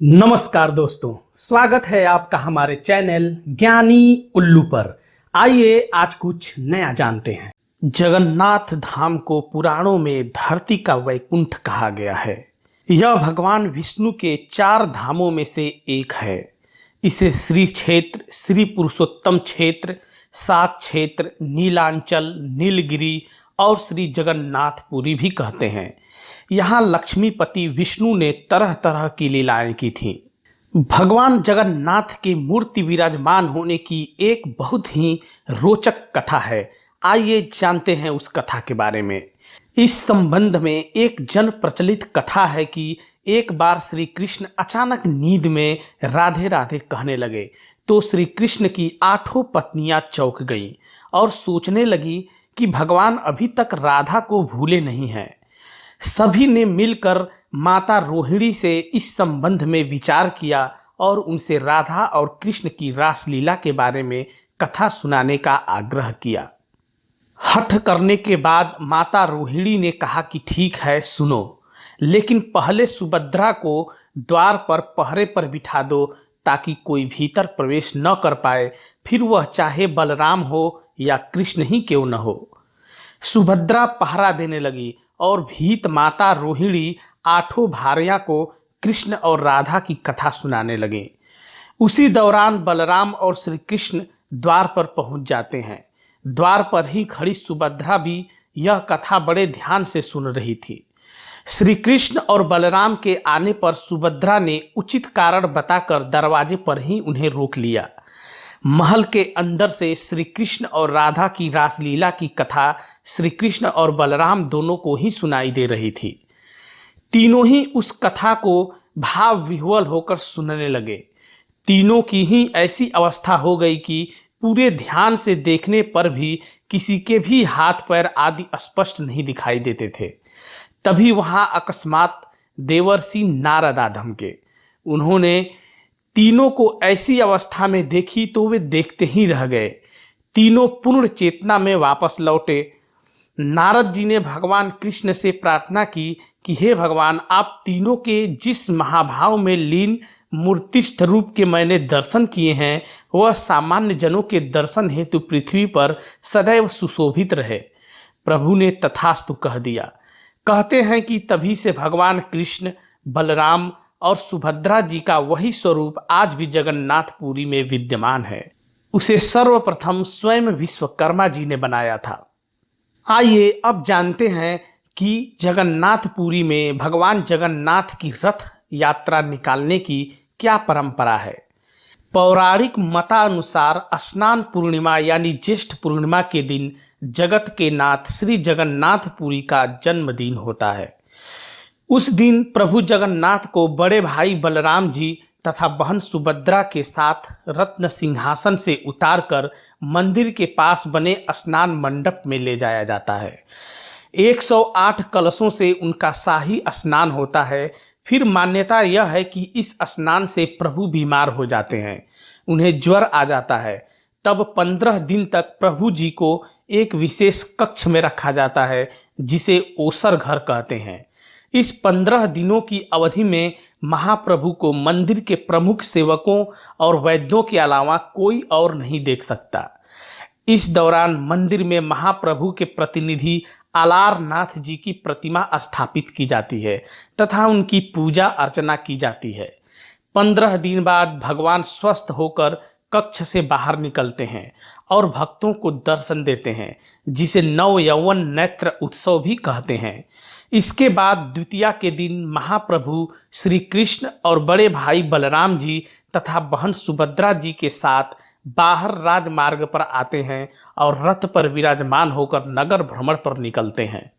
नमस्कार दोस्तों, स्वागत है आपका हमारे चैनल ज्ञानी उल्लू पर। आइए आज कुछ नया जानते हैं। जगन्नाथ धाम को पुराणों में धरती का वैकुंठ कहा गया है। यह भगवान विष्णु के 4 धामों में से एक है। इसे श्री क्षेत्र, श्री पुरुषोत्तम क्षेत्र, शाक क्षेत्र, नीलांचल, नीलगिरी और श्री जगन्नाथपुरी भी कहते हैं। यहाँ लक्ष्मीपति विष्णु ने तरह तरह की लीलाएं की थीं। भगवान जगन्नाथ की मूर्ति विराजमान होने की एक बहुत ही रोचक कथा है। आइए जानते हैं उस कथा के बारे में। इस संबंध में एक जन प्रचलित कथा है कि एक बार श्री कृष्ण अचानक नींद में राधे राधे कहने लगे तो श्री कृष्ण की 8 पत्नियां चौंक गईं और सोचने लगी कि भगवान अभी तक राधा को भूले नहीं हैं। सभी ने मिलकर माता रोहिणी से इस संबंध में विचार किया और उनसे राधा और कृष्ण की रासलीला के बारे में कथा सुनाने का आग्रह किया। हठ करने के बाद माता रोहिणी ने कहा कि ठीक है, सुनो, लेकिन पहले सुभद्रा को द्वार पर पहरे पर बिठा दो ताकि कोई भीतर प्रवेश न कर पाए, फिर वह चाहे बलराम हो या कृष्ण ही क्यों न हो। सुभद्रा पहरा देने लगी और भीत माता रोहिणी 8 भार्या को कृष्ण और राधा की कथा सुनाने लगे। उसी दौरान बलराम और श्री कृष्ण द्वार पर पहुंच जाते हैं। द्वार पर ही खड़ी सुभद्रा भी यह कथा बड़े ध्यान से सुन रही थी। श्री कृष्ण और बलराम के आने पर सुभद्रा ने उचित कारण बताकर दरवाजे पर ही उन्हें रोक लिया। महल के अंदर से श्री कृष्ण और राधा की रासलीला की कथा श्री कृष्ण और बलराम दोनों को ही सुनाई दे रही थी। तीनों ही उस कथा को भाव विह्वल होकर सुनने लगे। तीनों की ही ऐसी अवस्था हो गई कि पूरे ध्यान से देखने पर भी किसी के भी हाथ पैर आदि स्पष्ट नहीं दिखाई देते थे। तभी वहां अकस्मात देवर्षि नारद आ धमके। उन्होंने तीनों को ऐसी अवस्था में देखी तो वे देखते ही रह गए। तीनों पूर्ण चेतना में वापस लौटे। नारद जी ने भगवान कृष्ण से प्रार्थना की कि हे भगवान, आप तीनों के जिस महाभाव में लीन मूर्तिस्थ रूप के मैंने दर्शन किए हैं वह सामान्य जनों के दर्शन हेतु पृथ्वी पर सदैव सुशोभित रहे। प्रभु ने तथास्तु कह दिया। कहते हैं कि तभी से भगवान कृष्ण, बलराम और सुभद्रा जी का वही स्वरूप आज भी जगन्नाथपुरी में विद्यमान है। उसे सर्वप्रथम स्वयं विश्वकर्मा जी ने बनाया था। आइए अब जानते हैं कि जगन्नाथपुरी में भगवान जगन्नाथ की रथ यात्रा निकालने की क्या परंपरा है। पौराणिक मतानुसार स्नान पूर्णिमा यानी ज्येष्ठ पूर्णिमा के दिन जगत के नाथ श्री जगन्नाथपुरी का जन्मदिन होता है। उस दिन प्रभु जगन्नाथ को बड़े भाई बलराम जी तथा बहन सुभद्रा के साथ रत्न सिंहासन से उतारकर मंदिर के पास बने स्नान मंडप में ले जाया जाता है। 108 कलशों से उनका शाही स्नान होता है। फिर मान्यता यह है कि इस स्नान से प्रभु बीमार हो जाते हैं, उन्हें ज्वर आ जाता है। तब 15 दिन तक प्रभु जी को एक विशेष कक्ष में रखा जाता है जिसे ओसर घर कहते हैं। इस 15 दिनों की अवधि में महाप्रभु को मंदिर के प्रमुख सेवकों और वैद्यों के अलावा कोई और नहीं देख सकता। इस दौरान मंदिर में महाप्रभु के प्रतिनिधि आलारनाथ जी की प्रतिमा स्थापित की जाती है तथा उनकी पूजा अर्चना की जाती है। 15 दिन बाद भगवान स्वस्थ होकर कक्ष से बाहर निकलते हैं और भक्तों को दर्शन देते हैं, जिसे नव यौवन नेत्र उत्सव भी कहते हैं। इसके बाद द्वितीया के दिन महाप्रभु श्री कृष्ण और बड़े भाई बलराम जी तथा बहन सुभद्रा जी के साथ बाहर राजमार्ग पर आते हैं और रथ पर विराजमान होकर नगर भ्रमण पर निकलते हैं।